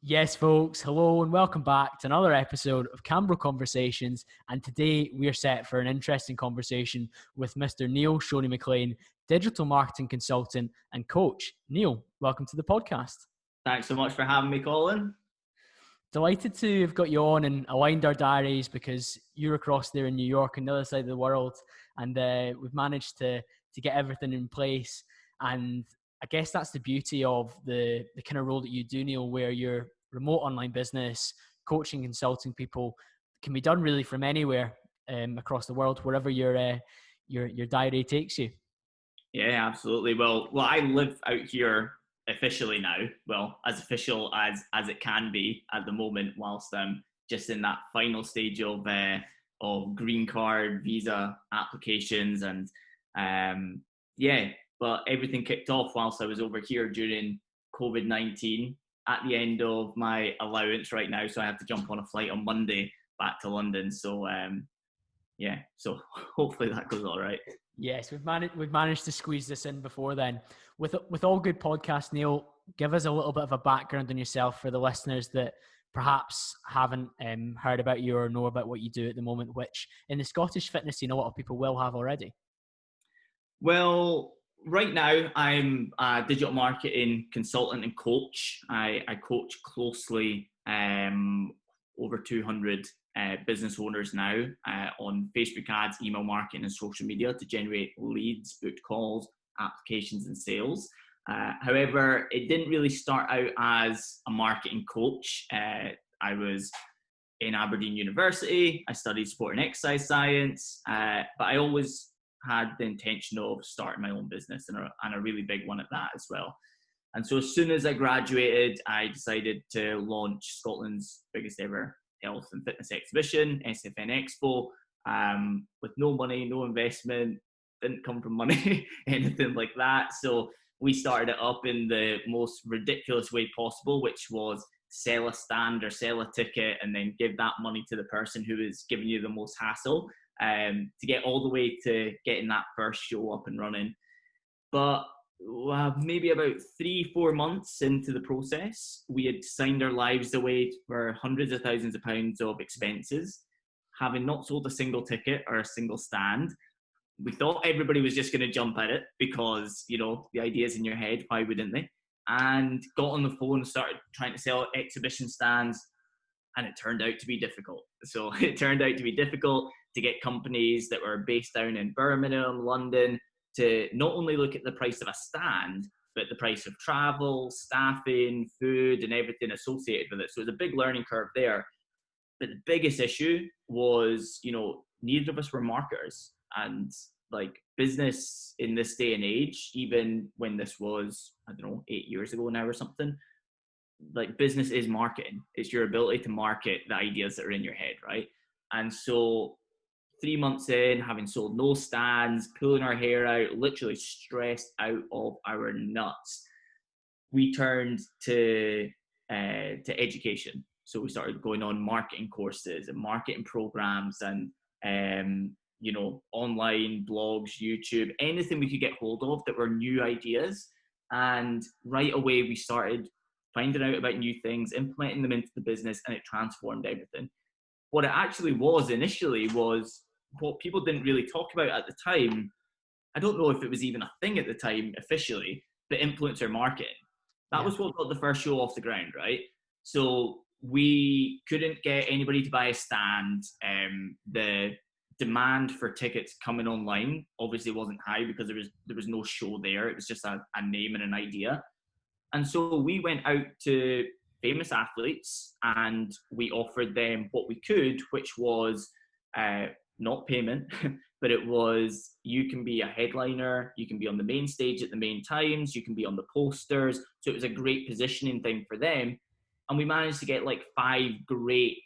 Yes, folks. Hello and welcome back to another episode of CamBro Conversations. And today we are set for an interesting conversation with Mr. Neil Shoney MacLean, digital marketing consultant and coach. Neil, welcome to the podcast. Thanks so much for having me, Colin. Delighted to have got you on and aligned our diaries because you're across there in New York on the other side of the world, and we've managed to get everything in place. And I guess that's the beauty of the kind of role that you do, Neil, where your remote online business, coaching, consulting people can be done really from anywhere across the world, wherever your diary takes you. Yeah, absolutely. Well, I live out here officially now. Well, as official as it can be at the moment, whilst I'm just in that final stage of green card visa applications, and but everything kicked off whilst I was over here during COVID-19 at the end of my allowance right now. So I have to jump on a flight on Monday back to London. So so hopefully that goes all right. Yes, we've managed to squeeze this in before then. With all good podcasts, Neil, give us a little bit of a background on yourself for the listeners that perhaps haven't heard about you or know about what you do at the moment, which in the Scottish fitness scene, a lot of people will have already. Well, right now I'm a digital marketing consultant and coach. I coach closely over 200 business owners now on Facebook ads, email marketing and social media to generate leads, booked calls, applications and sales. However, it didn't really start out as a marketing coach. I was in Aberdeen University. I studied sport and exercise science, but I always had the intention of starting my own business, and a really big one at that as well. And so as soon as I graduated, I decided to launch Scotland's biggest ever health and fitness exhibition, SFN Expo, with no money, no investment, didn't come from money, anything like that. So we started it up in the most ridiculous way possible, which was sell a stand or sell a ticket and then give that money to the person who is giving you the most hassle, to get all the way to getting that first show up and running. But maybe about 3-4 months into the process, we had signed our lives away for hundreds of thousands of pounds of expenses, having not sold a single ticket or a single stand. We thought everybody was just going to jump at it because, the idea's in your head, why wouldn't they? And got on the phone and started trying to sell exhibition stands, and it turned out to be difficult. So it turned out to be difficult to get companies that were based down in Birmingham, London, to not only look at the price of a stand, but the price of travel, staffing, food, and everything associated with it. So it was a big learning curve there. But the biggest issue was, neither of us were marketers. And business in this day and age, even when this was, 8 years ago now or something, business is marketing. It's your ability to market the ideas that are in your head, right? And so 3 months in, having sold no stands, pulling our hair out, literally stressed out of our nuts, we turned to education. So we started going on marketing courses and marketing programs and online blogs, YouTube, anything we could get hold of that were new ideas. And right away we started finding out about new things, implementing them into the business, and it transformed everything. What it actually was initially was what people didn't really talk about at the time. I don't know if it was even a thing at the time officially, but influencer marketing. That was what got the first show off the ground, right? So we couldn't get anybody to buy a stand. The demand for tickets coming online obviously wasn't high because there was no show there. It was just a name and an idea. And so we went out to famous athletes and we offered them what we could, which was not payment, but it was, you can be a headliner, you can be on the main stage at the main times, you can be on the posters. So it was a great positioning thing for them. And we managed to get 5 great,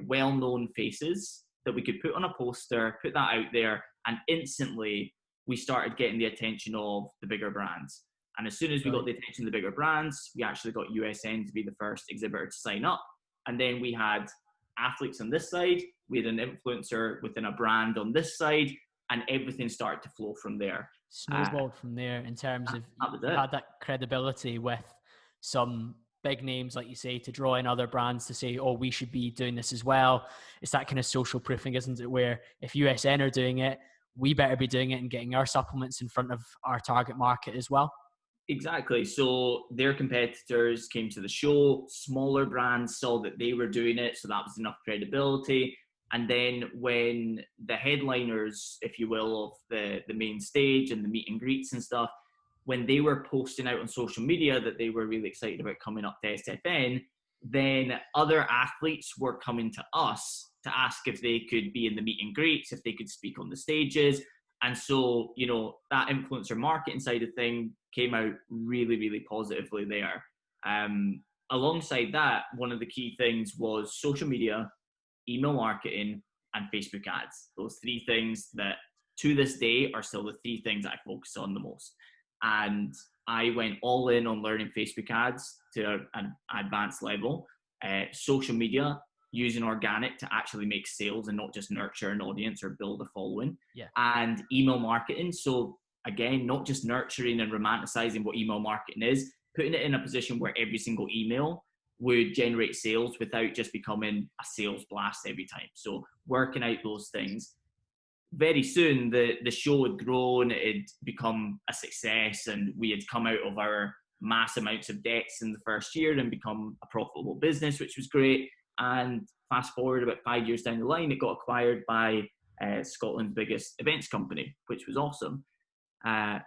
well-known faces that we could put on a poster, put that out there, and instantly we started getting the attention of the bigger brands. And as soon as we got the attention of the bigger brands, we actually got USN to be the first exhibitor to sign up. And then we had athletes on this side, we had an influencer within a brand on this side, and everything started to flow from there. Snowballed from there in terms of you had that credibility with some big names, like you say, to draw in other brands to say, oh, we should be doing this as well. It's that kind of social proofing, isn't it? Where if USN are doing it, we better be doing it and getting our supplements in front of our target market as well. Exactly. So their competitors came to the show, smaller brands saw that they were doing it, so that was enough credibility. And then when the headliners, if you will, of the main stage and the meet and greets and stuff, when they were posting out on social media that they were really excited about coming up to SFN, then other athletes were coming to us to ask if they could be in the meet and greets, if they could speak on the stages. And so, you know, that influencer marketing side of thing came out really, really positively there. Alongside that, one of the key things was social media, email marketing, and Facebook ads. Those three things that to this day are still the three things I focus on the most. And I went all in on learning Facebook ads to an advanced level, social media, using organic to actually make sales and not just nurture an audience or build a following, and email marketing. So again, not just nurturing and romanticizing what email marketing is, putting it in a position where every single email would generate sales without just becoming a sales blast every time. So working out those things. Very soon the show had grown, it had become a success, and we had come out of our mass amounts of debts in the first year and become a profitable business, which was great. And fast forward about 5 years down the line, it got acquired by Scotland's biggest events company, which was awesome.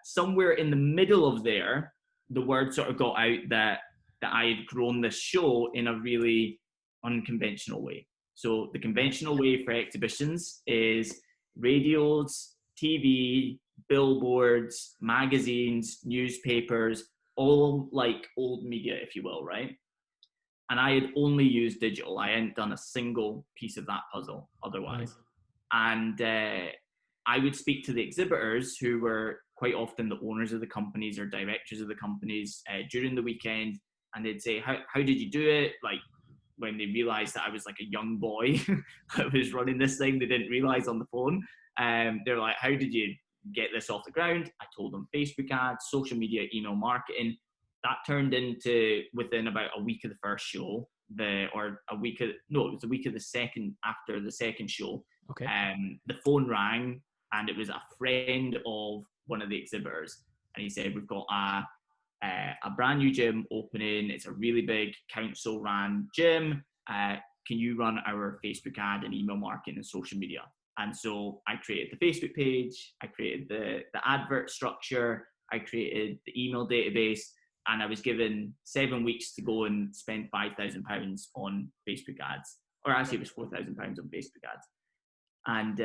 Somewhere in the middle of there, the word sort of got out that I had grown this show in a really unconventional way. So the conventional way for exhibitions is radios, TV, billboards, magazines, newspapers, all like old media, if you will, right? And I had only used digital. I hadn't done a single piece of that puzzle otherwise. And I would speak to the exhibitors, who were quite often the owners of the companies or directors of the companies, during the weekend. And they'd say, how did you do it? Like, when they realized that I was like a young boy that was running this thing, they didn't realize on the phone. They're like, how did you get this off the ground? I told them Facebook ads, social media, email marketing. That turned into, within about a week of the first show, it was a week of the second, after the second show. Okay. The phone rang, and it was a friend of one of the exhibitors. And he said, we've got a brand new gym opening. It's a really big council ran gym. Can you run our Facebook ad and email marketing and social media? And so I created the Facebook page, I created the advert structure, I created the email database, and I was given 7 weeks to go and spend £5,000 on Facebook ads. Or actually it was £4,000 on Facebook ads. And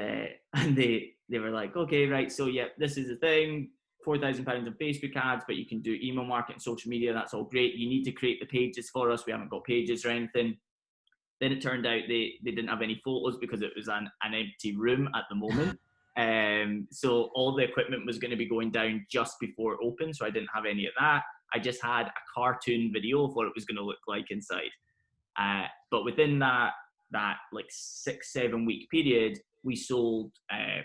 they were like, okay, right, so yeah, this is the thing. £4,000 on Facebook ads, but you can do email marketing, social media. That's all great. You need to create the pages for us. We haven't got pages or anything. Then it turned out they didn't have any photos because it was an empty room at the moment. So all the equipment was going to be going down just before it opened. So I didn't have any of that. I just had a cartoon video of what it was going to look like inside. But within that like 6-7 week period, we sold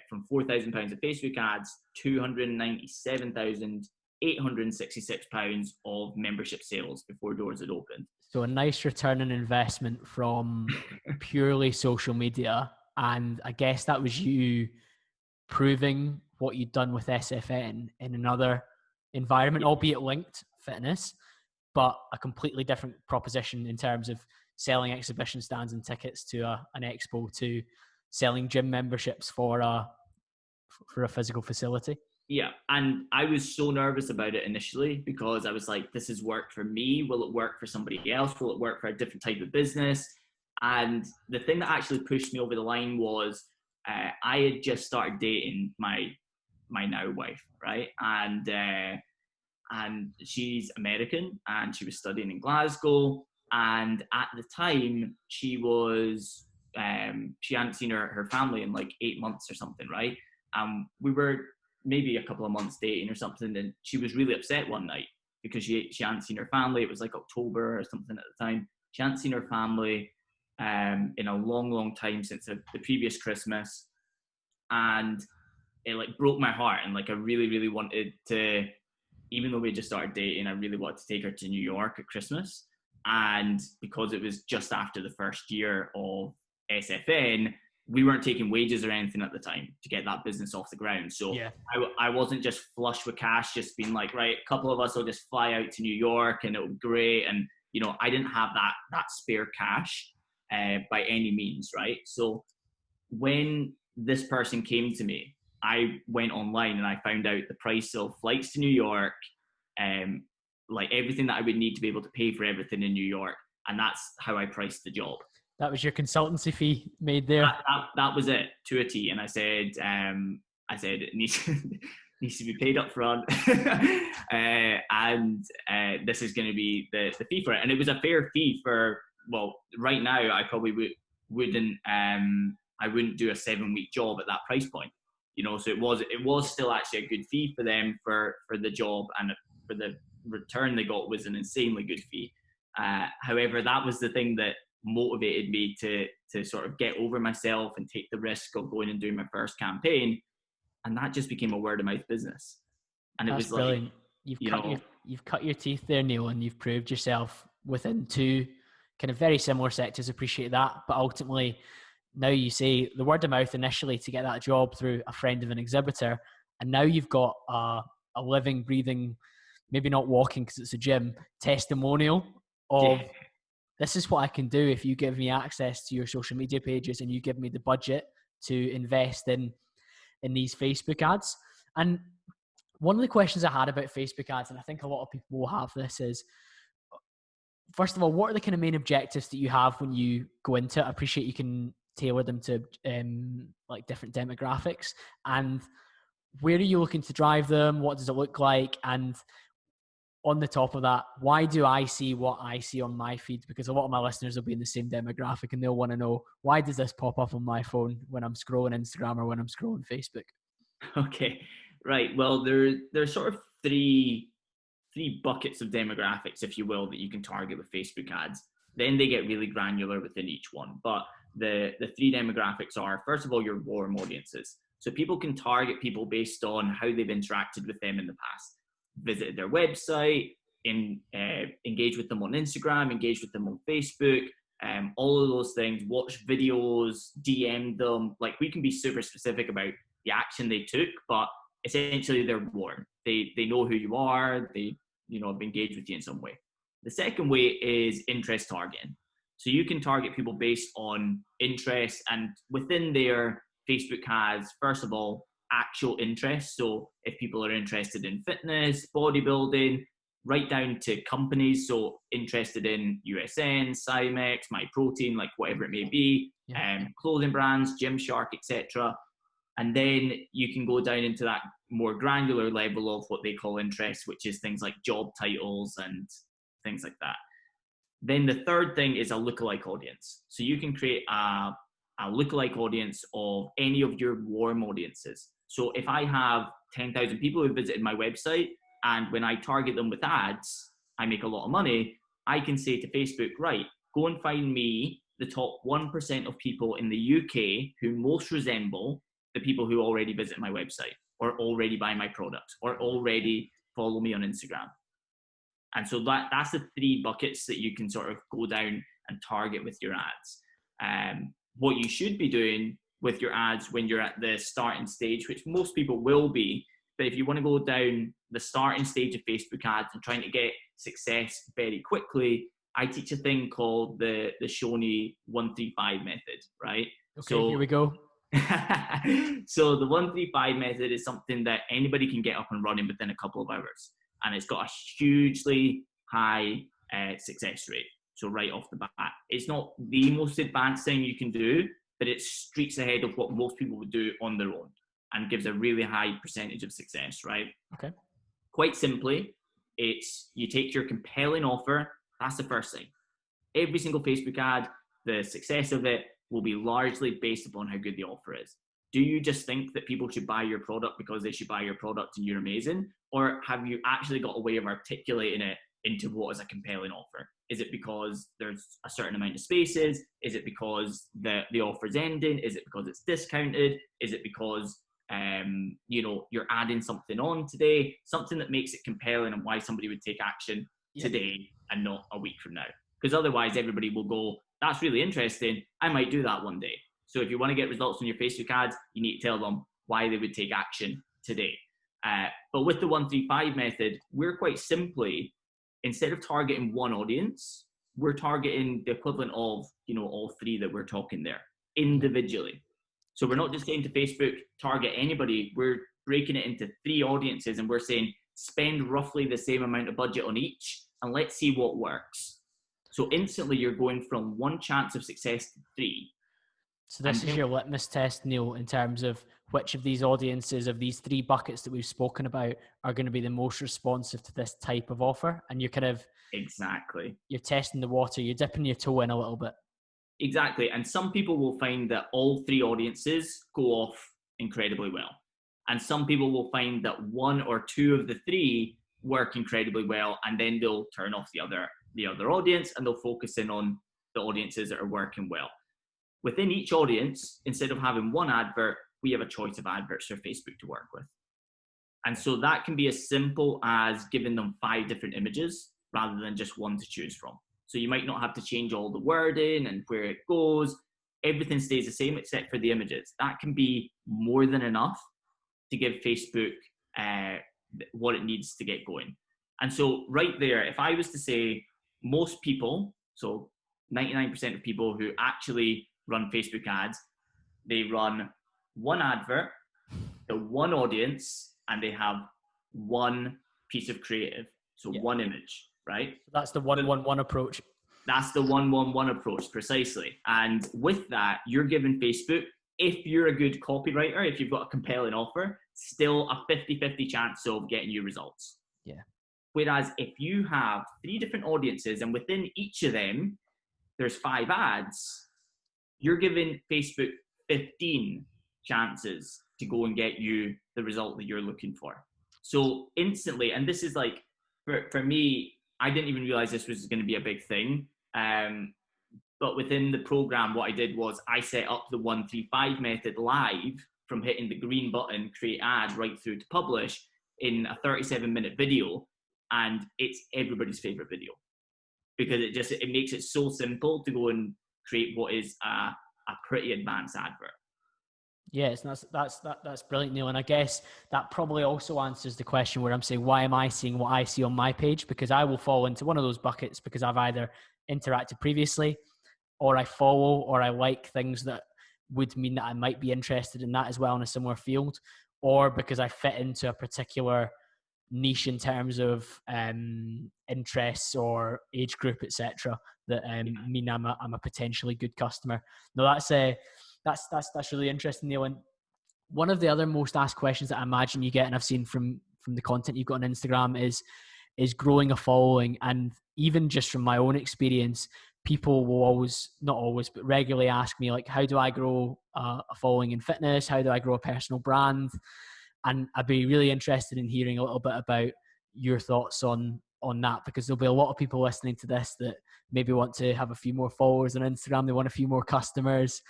from £4,000 of Facebook ads, £297,866 of membership sales before doors had opened. So a nice return on investment from purely social media. And I guess that was you proving what you'd done with SFN in another environment, albeit linked fitness, but a completely different proposition in terms of selling exhibition stands and tickets to an expo, to selling gym memberships for a physical facility. Yeah, and I was so nervous about it initially because I was like, this has worked for me. Will it work for somebody else? Will it work for a different type of business? And the thing that actually pushed me over the line was I had just started dating my now wife, right? And she's American, and she was studying in Glasgow. And at the time, she hadn't seen her family in like 8 months or something, right? We were maybe a couple of months dating or something, and she was really upset one night because she hadn't seen her family. It was like October or something at the time. She hadn't seen her family in a long time since the previous Christmas, and it like broke my heart. And like I really wanted to, even though we just started dating, I really wanted to take her to New York at Christmas. And because it was just after the first year of SFN, we weren't taking wages or anything at the time to get that business off the ground. So Yeah. I wasn't just flush with cash, just being like, right, a couple of us will just fly out to New York and it'll be great. And, you know, I didn't have that spare cash by any means, right? So when this person came to me, I went online and I found out the price of flights to New York, like everything that I would need to be able to pay for everything in New York. And that's how I priced the job. That was your consultancy fee made there. That was it, to a T. And I said it needs to be paid up front. And this is going to be the fee for it. And it was a fair fee for, well, right now I probably wouldn't I wouldn't do a 7-week job at that price point. You know, so it was still actually a good fee for them for the job, and for the return they got was an insanely good fee. However, that was the thing that motivated me to sort of get over myself and take the risk of going and doing my first campaign, and that just became a word of mouth business. And it was brilliant. Like you've cut your teeth there, Neil, and you've proved yourself within two kind of very similar sectors. Appreciate that, but ultimately now you say the word of mouth initially to get that job through a friend of an exhibitor, and now you've got a living, breathing, maybe not walking because it's a gym, testimonial of this is what I can do if you give me access to your social media pages and you give me the budget to invest in these Facebook ads. And one of the questions I had about Facebook ads, and I think a lot of people will have this, is first of all, what are the kind of main objectives that you have when you go into it? I appreciate you can tailor them to like different demographics, and where are you looking to drive them? What does it look like? And on the top of that, why do I see what I see on my feed? Because a lot of my listeners will be in the same demographic and they'll want to know, why does this pop up on my phone when I'm scrolling Instagram or when I'm scrolling Facebook? Okay, right. Well, there's sort of three buckets of demographics, if you will, that you can target with Facebook ads. Then they get really granular within each one. But the three demographics are, first of all, your warm audiences. So people can target people based on how they've interacted with them in the past, visited their website, engage with them on Instagram, engage with them on Facebook, all of those things, watch videos, DM them. Like, we can be super specific about the action they took, but essentially they're warm. They know who you are. They, have engaged with you in some way. The second way is interest targeting. So you can target people based on interest, and within their Facebook has, first of all, actual interest. So if people are interested in fitness, bodybuilding, right down to companies, so interested in USN, Cymex, MyProtein, like whatever it may be, clothing brands, Gymshark, etc. And then you can go down into that more granular level of what they call interest, which is things like job titles and things like that. Then the third thing is a lookalike audience. So you can create a lookalike audience of any of your warm audiences. So if I have 10,000 people who visited my website, and when I target them with ads, I make a lot of money, I can say to Facebook, right, go and find me the top 1% of people in the UK who most resemble the people who already visit my website, or already buy my products, or already follow me on Instagram. And so that's the three buckets that you can sort of go down and target with your ads. What you should be doing with your ads when you're at the starting stage, which most people will be, but if you want to go down the starting stage of Facebook ads and trying to get success very quickly, I teach a thing called the Shoney 135 method, right? Okay, so here we go. So the 135 method is something that anybody can get up and running within a couple of hours, and it's got a hugely high success rate. So right off the bat, it's not the most advanced thing you can do, but it's streets ahead of what most people would do on their own, and gives a really high percentage of success, right? Okay. Quite simply, it's you take your compelling offer. That's the first thing. Every single Facebook ad, the success of it will be largely based upon how good the offer is. Do you just think that people should buy your product because they should buy your product and you're amazing? Or have you actually got a way of articulating it into what is a compelling offer? Is it because there's a certain amount of spaces? Is it because the offer's ending? Is it because it's discounted? Is it because you're adding something on today? Something that makes it compelling and why somebody would take action today and not a week from now. because otherwise everybody will go, that's really interesting, I might do that one day. So if you want to get results on your Facebook ads, you need to tell them why they would take action today. But with the 1-3-5 method, we're quite simply, instead of targeting one audience, we're targeting the equivalent of, all three that we're talking there individually. So we're not just saying to Facebook, target anybody. We're breaking it into three audiences, and we're saying spend roughly the same amount of budget on each, and let's see what works. So instantly you're going from one chance of success to three. So this is your litmus test, Neil, in terms of which of these audiences, of these three buckets that we've spoken about, are going to be the most responsive to this type of offer. And you're kind of... Exactly. You're testing the water. You're dipping your toe in a little bit. Exactly. And some people will find that all three audiences go off incredibly well. And some people will find that one or two of the three work incredibly well, and then they'll turn off the other audience, and they'll focus in on the audiences that are working well. Within each audience, instead of having one advert, we have a choice of adverts for Facebook to work with. And so that can be as simple as giving them 5 different images rather than just one to choose from. So you might not have to change all the wording and where it goes. Everything stays the same except for the images. That can be more than enough to give Facebook what it needs to get going. And so right there, if I was to say most people, so 99% of people who actually run Facebook ads, they run one advert to one audience, and they have one piece of creative. So one image, right? That's the 1-1-1 approach. That's the 1-1-1 approach, precisely. And with that, you're giving Facebook, if you're a good copywriter, if you've got a compelling offer, still a 50-50 chance of getting you results. Yeah. Whereas if you have 3 different audiences, and within each of them, there's 5 ads, you're giving Facebook 15 chances to go and get you the result that you're looking for. So instantly, and this is like, for me, I didn't even realize this was going to be a big thing. But within the program, what I did was I set up the 1-3-5 method live from hitting the green button, create ad, right through to publish in a 37-minute video. And it's everybody's favorite video, because it makes it so simple to go and create what is a pretty advanced advert. Yes, that's brilliant, Neil. And I guess that probably also answers the question where I'm saying, why am I seeing what I see on my page? Because I will fall into one of those buckets because I've either interacted previously, or I follow, or I like things that would mean that I might be interested in that as well in a similar field, or because I fit into a particular niche in terms of interests or age group, etc., that mean I'm a potentially good customer. No, that's really interesting, Neil. And one of the other most asked questions that I imagine you get, and I've seen from the content you've got on Instagram, is growing a following. And even just from my own experience, people will not always, but regularly ask me, like, how do I grow a following in fitness? How do I grow a personal brand? And I'd be really interested in hearing a little bit about your thoughts on that, because there'll be a lot of people listening to this that maybe want to have a few more followers on Instagram. They want a few more customers,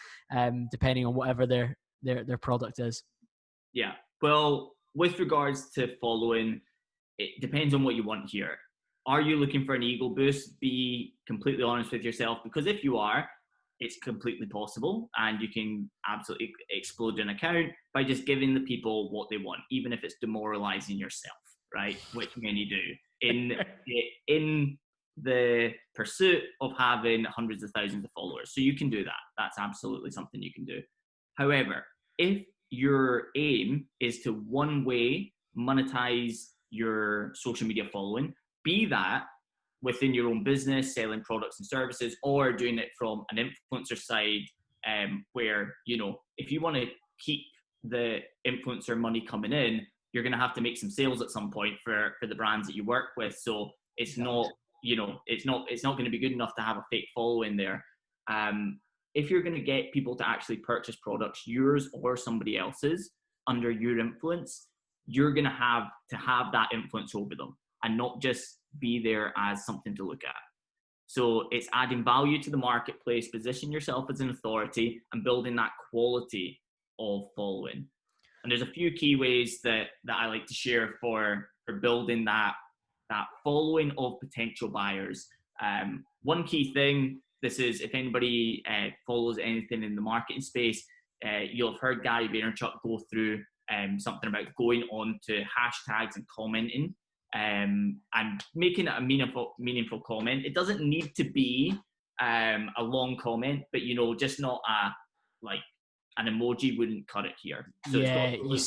depending on whatever their product is. Yeah. Well, with regards to following, it depends on what you want here. Are you looking for an ego boost? Be completely honest with yourself, because if you are, it's completely possible, and you can absolutely explode an account by just giving the people what they want, even if it's demoralizing yourself, right? Which many do in the pursuit of having hundreds of thousands of followers. So you can do that. That's absolutely something you can do. However, if your aim is to one way monetize your social media following, be that within your own business, selling products and services, or doing it from an influencer side, where, if you want to keep the influencer money coming in, you're going to have to make some sales at some point for the brands that you work with. So it's not going to be good enough to have a fake following there. If you're going to get people to actually purchase products, yours or somebody else's, under your influence, you're going to have that influence over them, and not just be there as something to look at. So it's adding value to the marketplace, position yourself as an authority, and building that quality of following. And there's a few key ways that I like to share for building that following of potential buyers. one key thing, this is if anybody follows anything in the marketing space, you'll have heard Gary Vaynerchuk go through something about going on to hashtags and commenting and making it a meaningful comment. It doesn't need to be a long comment, but just not an emoji wouldn't cut it here. So yeah, you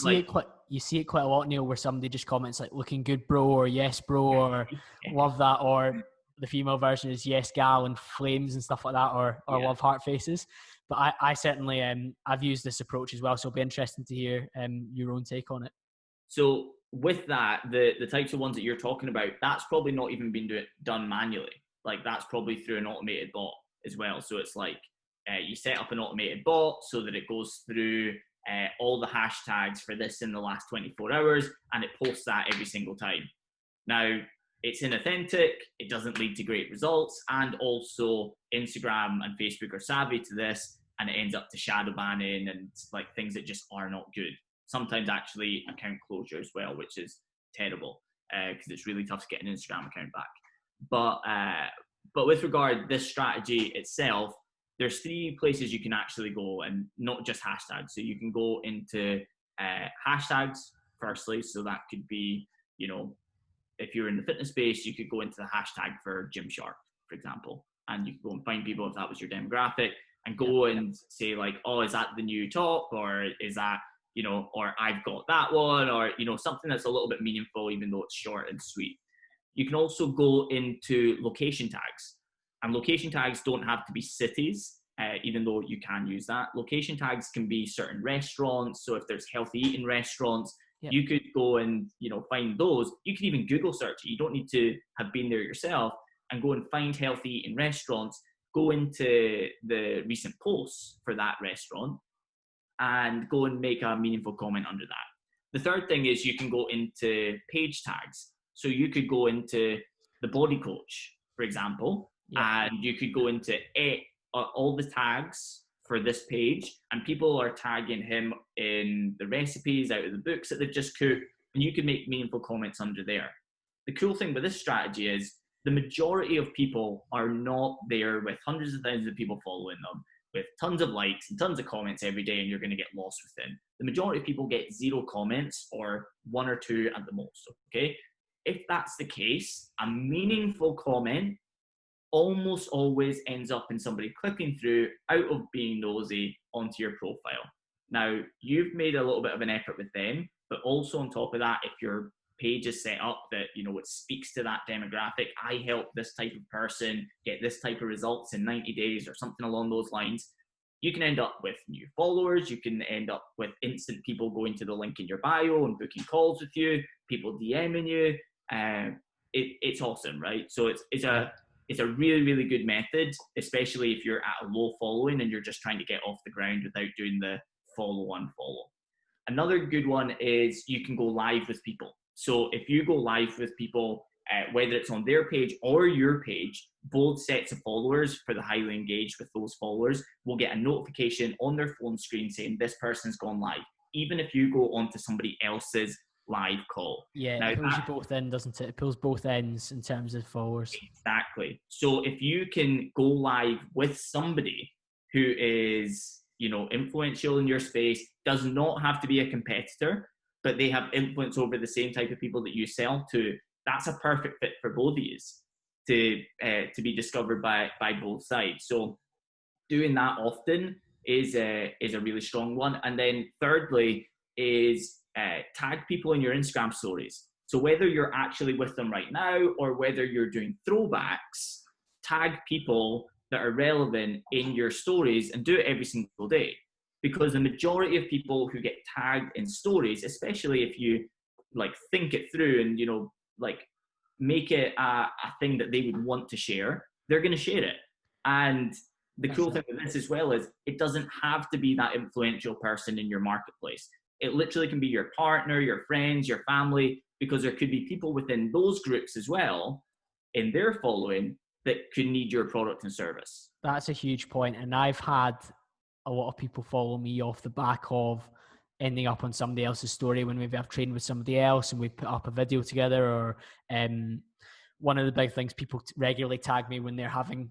see it quite a lot, Neil, where somebody just comments like "looking good, bro," or "yes, bro," or "love that," or the female version is "yes, gal," and flames and stuff like that, or love heart faces. But I certainly I've used this approach as well, so it'll be interesting to hear your own take on it. So with that, the types of ones that you're talking about, that's probably not even been done manually. Like that's probably through an automated bot as well. So it's like you set up an automated bot so that it goes through all the hashtags for this in the last 24 hours and it posts that every single time. Now, it's inauthentic, it doesn't lead to great results, and also Instagram and Facebook are savvy to this, and it ends up to shadow banning and like things that just are not good. Sometimes actually account closure as well, which is terrible because it's really tough to get an Instagram account back. But with regard this strategy itself, there's 3 places you can actually go, and not just hashtags. So you can go into hashtags firstly. So that could be, if you're in the fitness space, you could go into the hashtag for Gymshark, for example, and you could go and find people if that was your demographic, and go and say like, oh, is that the new top, or is that, or I've got that one, or something that's a little bit meaningful, even though it's short and sweet. You can also go into location tags, and location tags don't have to be cities, even though you can use that. Location tags can be certain restaurants. So if there's healthy eating restaurants, you could go and find those. You can even Google search it. You don't need to have been there yourself, and go and find healthy eating restaurants. Go into the recent posts for that restaurant and go and make a meaningful comment under that. The third thing is you can go into page tags. So you could go into the body coach, for example, and you could go into all the tags for this page, and people are tagging him in the recipes out of the books that they've just cooked, and you can make meaningful comments under there. The cool thing with this strategy is the majority of people are not there with hundreds of thousands of people following them, with tons of likes and tons of comments every day, and you're going to get lost within. The majority of people get 0 comments or 1 or 2 at the most, okay? If that's the case, a meaningful comment almost always ends up in somebody clicking through out of being nosy onto your profile. Now, you've made a little bit of an effort with them, but also on top of that, if your page is set up that, it speaks to that demographic, I help this type of person get this type of results in 90 days or something along those lines, you can end up with new followers. You can end up with instant people going to the link in your bio and booking calls with you, people DMing you. It's awesome, right? So it's a really, really good method, especially if you're at a low following and you're just trying to get off the ground without doing the follow. Another good one is you can go live with people. So if you go live with people, whether it's on their page or your page, both sets of followers for the highly engaged with those followers will get a notification on their phone screen saying this person's gone live, even if you go onto somebody else's live call. Yeah, now, it pulls you both in, doesn't it? It pulls both ends in terms of followers. Exactly. So if you can go live with somebody who is, influential in your space, does not have to be a competitor, but they have influence over the same type of people that you sell to, that's a perfect fit for both of you to be discovered by both sides. So doing that often is a really strong one. And then thirdly is tag people in your Instagram stories. So whether you're actually with them right now or whether you're doing throwbacks, tag people that are relevant in your stories and do it every single day. Because the majority of people who get tagged in stories, especially if you think it through and make it a thing that they would want to share, they're going to share it. And the cool thing with this as well is it doesn't have to be that influential person in your marketplace. It literally can be your partner, your friends, your family, because there could be people within those groups as well in their following that could need your product and service. That's a huge point. And I've had a lot of people follow me off the back of ending up on somebody else's story when maybe I've trained with somebody else and we put up a video together, or one of the big things, people regularly tag me when they're having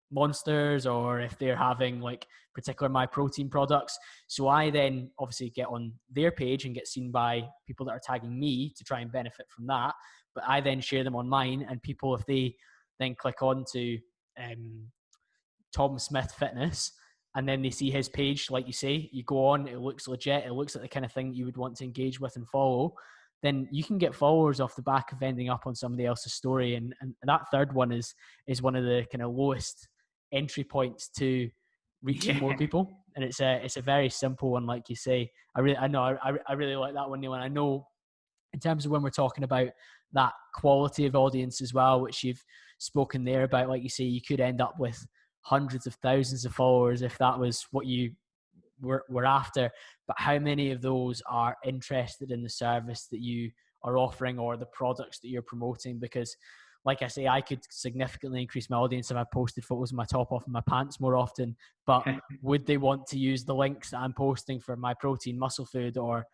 monsters or if they're having like particular my protein products. So I then obviously get on their page and get seen by people that are tagging me to try and benefit from that. But I then share them on mine, and people, if they then click on to Tom Smith Fitness and then they see his page, like you say, you go on, it looks legit, it looks like the kind of thing you would want to engage with and follow, then you can get followers off the back of ending up on somebody else's story. And that third one is one of the kind of lowest entry points to reaching more people. And it's a very simple one, like you say. I really like that one, Neil. And I know in terms of when we're talking about that quality of audience as well, which you've spoken there about, like you say, you could end up with hundreds of thousands of followers if that was what you were after. But how many of those are interested in the service that you are offering or the products that you're promoting? Because like I say, I could significantly increase my audience if I posted photos of my top off and my pants more often, but would they want to use the links that I'm posting for my protein, muscle food, or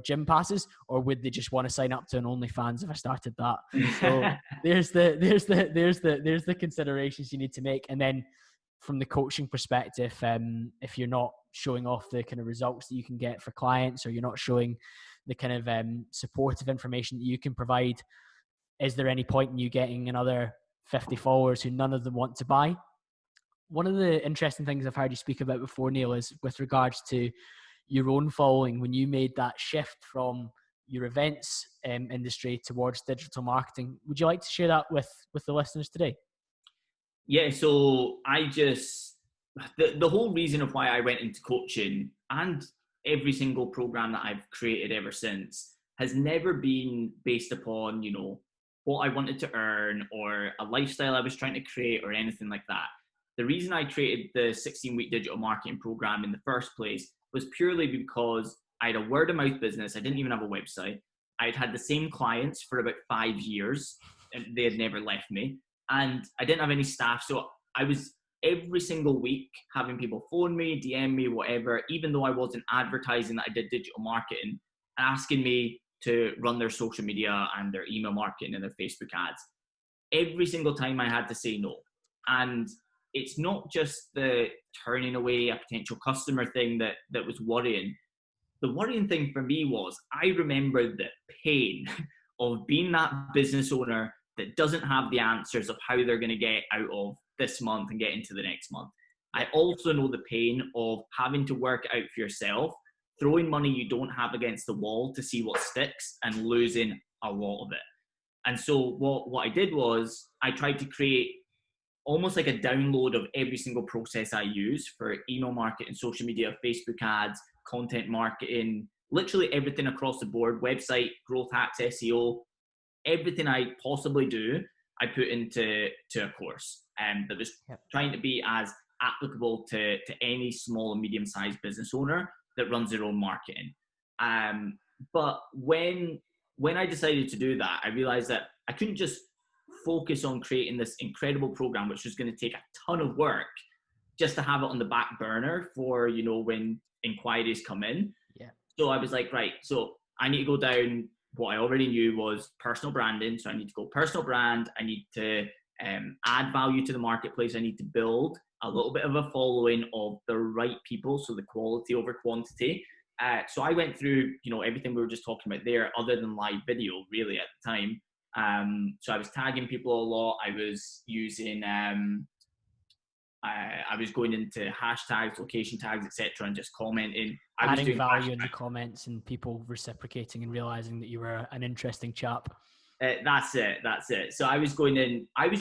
gym passes, or would they just want to sign up to an OnlyFans if I started that? So there's the considerations you need to make. And then from the coaching perspective, if you're not showing off the kind of results that you can get for clients, or you're not showing the kind of supportive information that you can provide, is there any point in you getting another 50 followers who none of them want to buy? One of the interesting things I've heard you speak about before, Neil, is with regards to your own following, when you made that shift from your events industry towards digital marketing. Would you like to share that with the listeners today? Yeah, so the whole reason of why I went into coaching, and every single program that I've created ever since, has never been based upon, what I wanted to earn or a lifestyle I was trying to create or anything like that. The reason I created the 16-week digital marketing program in the first place was purely because I had a word of mouth business. I didn't even have a website. I'd had the same clients for about 5 years and they had never left me. And I didn't have any staff. So I was every single week having people phone me, DM me, whatever, even though I wasn't advertising that I did digital marketing, asking me to run their social media and their email marketing and their Facebook ads. Every single time I had to say no. And it's not just the turning away a potential customer thing that was worrying. The worrying thing for me was I remember the pain of being that business owner that doesn't have the answers of how they're going to get out of this month and get into the next month. I also know the pain of having to work out for yourself, throwing money you don't have against the wall to see what sticks and losing a lot of it. And so what I did was I tried to create almost like a download of every single process I use for email marketing, social media, Facebook ads, content marketing, literally everything across the board, website, growth hacks, SEO, everything I possibly do, I put into a course that was trying to be as applicable to any small and medium-sized business owner that runs their own marketing. But when I decided to do that, I realized that I couldn't just focus on creating this incredible program, which was going to take a ton of work just to have it on the back burner for, when inquiries come in. Yeah. So I was like, right, so I need to go down what I already knew was personal branding. So I need to go personal brand. I need to add value to the marketplace. I need to build a little bit of a following of the right people. So the quality over quantity. So I went through, everything we were just talking about there, other than live video really at the time. So I was tagging people a lot. I was using, I was going into hashtags, location tags, etc., and just commenting. Adding value in the comments and people reciprocating and realizing that you were an interesting chap. That's it. So I was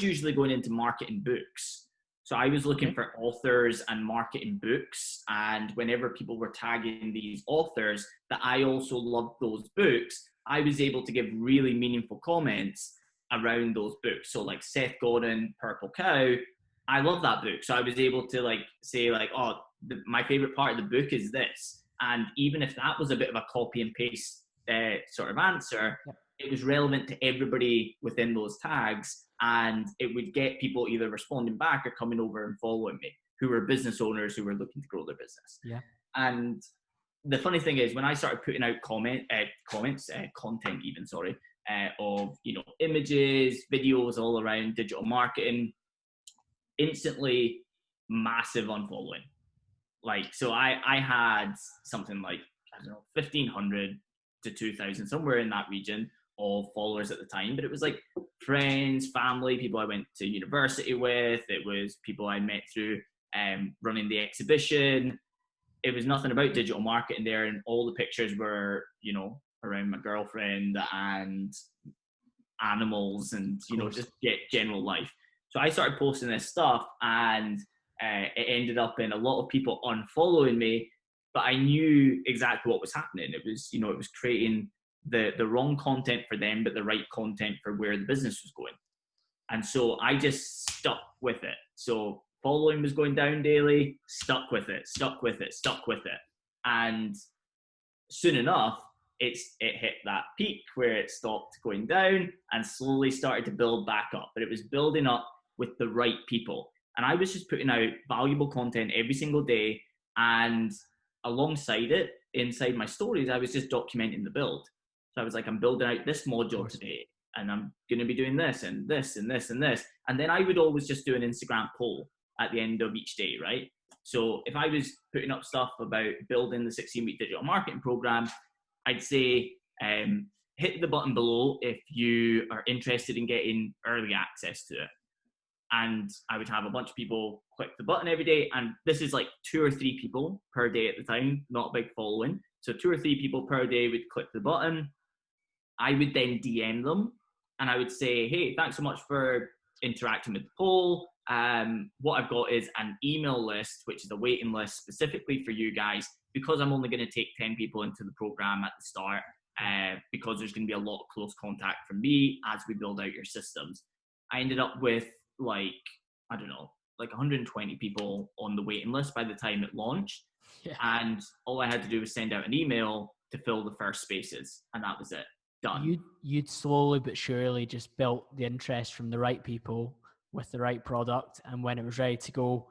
usually going into marketing books. So I was looking for authors and marketing books. And whenever people were tagging these authors that I also loved those books, I was able to give really meaningful comments around those books. So like Seth Godin, Purple Cow, I love that book. So I was able to say my favorite part of the book is this. And even if that was a bit of a copy and paste sort of answer, it was relevant to everybody within those tags. And it would get people either responding back or coming over and following me, who were business owners who were looking to grow their business. Yeah. And the funny thing is, when I started putting out content even, of, images, videos all around digital marketing. Instantly massive unfollowing. So I had something like, I don't know, 1,500 to 2,000, somewhere in that region of followers at the time. But it was like friends, family, people I went to university with. It was people I met through running the exhibition. It was nothing about digital marketing there. And all the pictures were, around my girlfriend and animals and, just get general life. So I started posting this stuff, and it ended up in a lot of people unfollowing me, but I knew exactly what was happening. It was, it was creating the wrong content for them, but the right content for where the business was going. And so I just stuck with it. So following was going down daily, stuck with it. And soon enough, it hit that peak where it stopped going down and slowly started to build back up. But it was building up with the right people. And I was just putting out valuable content every single day. And alongside it, inside my stories, I was just documenting the build. So I was like, I'm building out this module today, and I'm going to be doing this and this and this and this. And then I would always just do an Instagram poll at the end of each day, right? So if I was putting up stuff about building the 16-week digital marketing program, I'd say hit the button below if you are interested in getting early access to it. And I would have a bunch of people click the button every day. And this is like 2 or 3 people per day at the time, not a big following. So 2 or 3 people per day would click the button. I would then DM them and I would say, hey, thanks so much for interacting with the poll. What I've got is an email list, which is a waiting list specifically for you guys, because I'm only going to take 10 people into the program at the start, because there's going to be a lot of close contact from me as we build out your systems. I ended up with like 120 people on the waiting list by the time it launched. Yeah. And all I had to do was send out an email to fill the first spaces, and that was it. Done. You'd slowly but surely just built the interest from the right people with the right product, and when it was ready to go,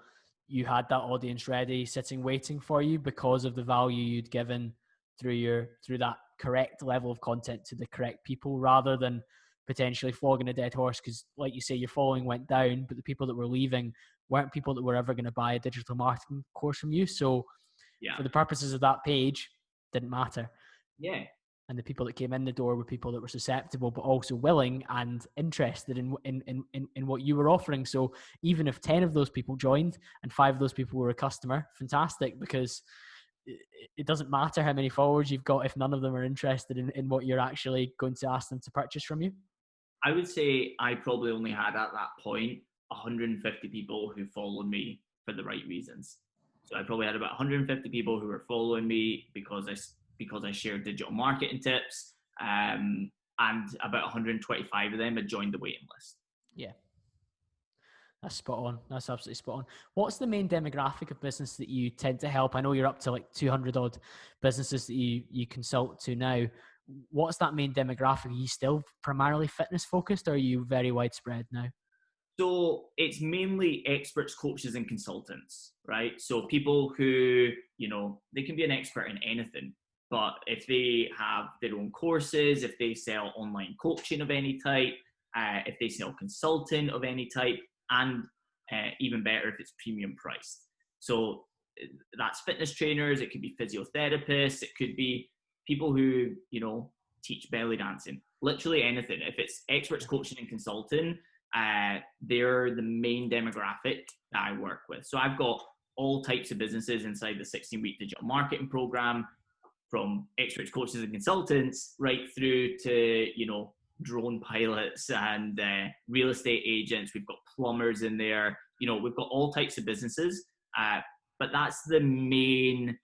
you had that audience ready, sitting, waiting for you because of the value you'd given through that correct level of content to the correct people, rather than potentially flogging a dead horse. Because like you say, your following went down, but the people that were leaving weren't people that were ever going to buy a digital marketing course from you. So for the purposes of that page, didn't matter. Yeah. And the people that came in the door were people that were susceptible, but also willing and interested in what you were offering. So even if 10 of those people joined and 5 of those people were a customer, fantastic, because it doesn't matter how many followers you've got if none of them are interested in what you're actually going to ask them to purchase from you. I would say I probably only had at that point 150 people who followed me for the right reasons. So I probably had about 150 people who were following me because I shared digital marketing tips, and about 125 of them had joined the waiting list. Yeah. That's spot on. That's absolutely spot on. What's the main demographic of business that you tend to help? I know you're up to like 200 odd businesses that you consult to now. What's that main demographic? Are you still primarily fitness focused, or are you very widespread now? So it's mainly experts, coaches, and consultants, right? So people who, they can be an expert in anything, but if they have their own courses, if they sell online coaching of any type, if they sell consulting of any type, and even better if it's premium priced. So that's fitness trainers, it could be physiotherapists, it could be people who, teach belly dancing, literally anything. If it's experts, coaching, and consulting, they're the main demographic that I work with. So I've got all types of businesses inside the 16-week digital marketing program, from experts, coaches, and consultants right through to, drone pilots and real estate agents. We've got plumbers in there. We've got all types of businesses, but that's the main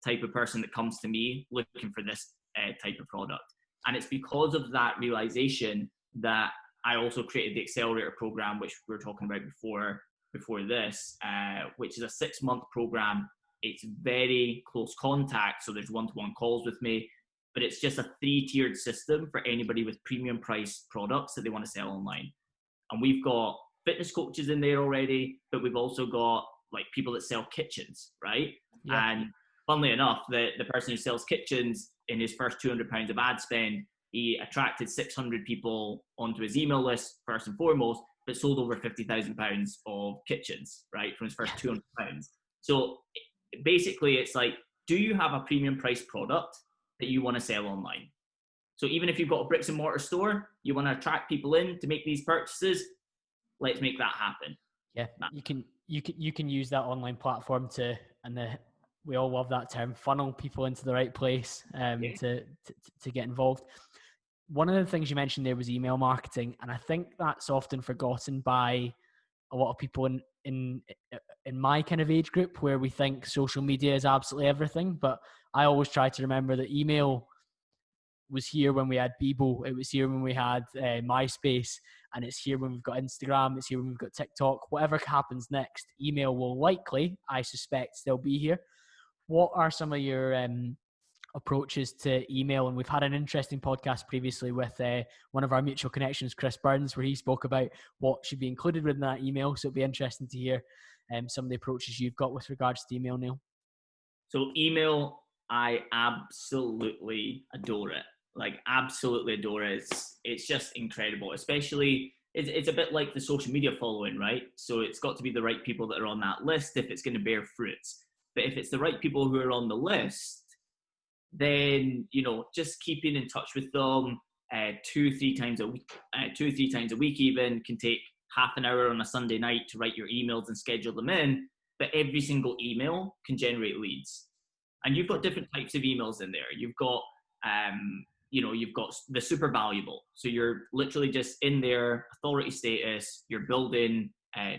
type of person that comes to me looking for this type of product. And it's because of that realization that I also created the Accelerator program, which we were talking about before this, which is a 6-month program. It's very close contact, so there's one-to-one calls with me, but it's just a 3-tiered system for anybody with premium price products that they want to sell online. And we've got fitness coaches in there already, but we've also got like people that sell kitchens, right? Yeah. And funnily enough, the person who sells kitchens, in his first £200 of ad spend, he attracted 600 people onto his email list first and foremost, but sold over £50,000 of kitchens, right, from his first £200. So basically, it's like, do you have a premium price product that you want to sell online? So even if you've got a bricks and mortar store, you want to attract people in to make these purchases, let's make that happen. Yeah, you can use that online platform to, and we all love that term, funnel people into the right place to get involved. One of the things you mentioned there was email marketing, and I think that's often forgotten by a lot of people in my kind of age group, where we think social media is absolutely everything. But I always try to remember that email was here when we had Bebo, it was here when we had MySpace, and it's here when we've got Instagram, it's here when we've got TikTok. Whatever happens next, email will likely, I suspect, still be here. What are some of your approaches to email? And we've had an interesting podcast previously with one of our mutual connections, Chris Burns, where he spoke about what should be included within that email. So it'd be interesting to hear some of the approaches you've got with regards to email, Neil. So email, I absolutely adore it. Like, absolutely adore it. It's just incredible. Especially, it's a bit like the social media following, right? So it's got to be the right people that are on that list if it's going to bear fruits. But if it's the right people who are on the list, then, you know, just keeping in touch with them 2-3 times a week even can take half an hour on a Sunday night to write your emails and schedule them in. But every single email can generate leads. And you've got different types of emails in there. You've got you've got the super valuable. So you're literally just in their authority status, you're building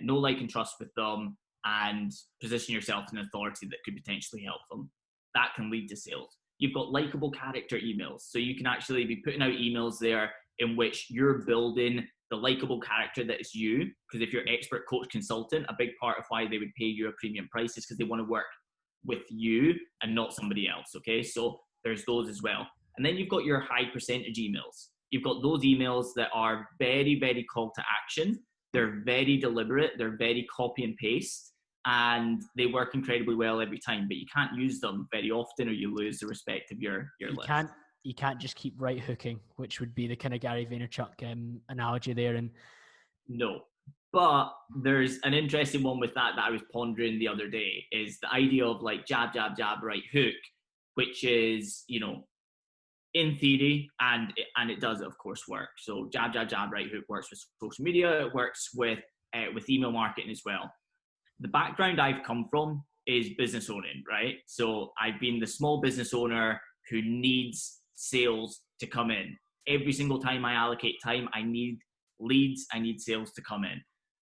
know, like, and trust with them, and position yourself as an authority that could potentially help them. That can lead to sales. You've got likable character emails. So you can actually be putting out emails there in which you're building the likable character that is you. Because if you're expert coach consultant, a big part of why they would pay you a premium price is because they want to work with you and not somebody else. Okay, so there's those as well. And then you've got your high percentage emails. You've got those emails that are very, very call to action. They're very deliberate. They're very copy and paste, and they work incredibly well every time. But you can't use them very often, or you lose the respect of your list. You can't just keep right hooking, which would be the kind of Gary Vaynerchuk analogy there. And no, but there's an interesting one with that I was pondering the other day, is the idea of like jab, jab, jab, right hook, which is, you know, in theory, and it does, of course, work. So jab, jab, jab, right hook works with social media. It works with email marketing as well. The background I've come from is business owning, right? So I've been the small business owner who needs sales to come in. Every single time I allocate time, I need leads, I need sales to come in.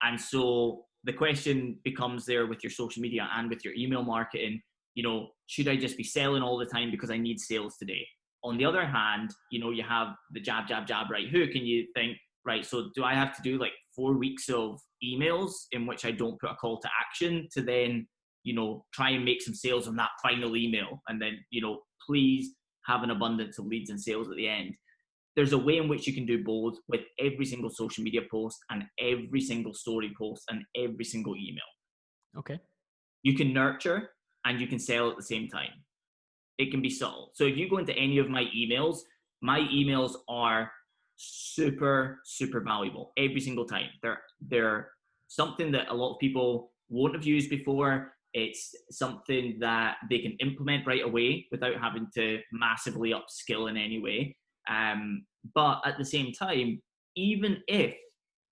And so the question becomes there with your social media and with your email marketing, you know, should I just be selling all the time because I need sales today? On the other hand, you know, you have the jab, jab, jab, right hook, and you think, right, so do I have to do like 4 weeks of emails in which I don't put a call to action to then, you know, try and make some sales on that final email, and then, you know, please have an abundance of leads and sales at the end? There's a way in which you can do both with every single social media post and every single story post and every single email. Okay. You can nurture and you can sell at the same time. It can be subtle. So if you go into any of my emails are super, super valuable every single time. They're something that a lot of people won't have used before. It's something that they can implement right away without having to massively upskill in any way. But at the same time, even if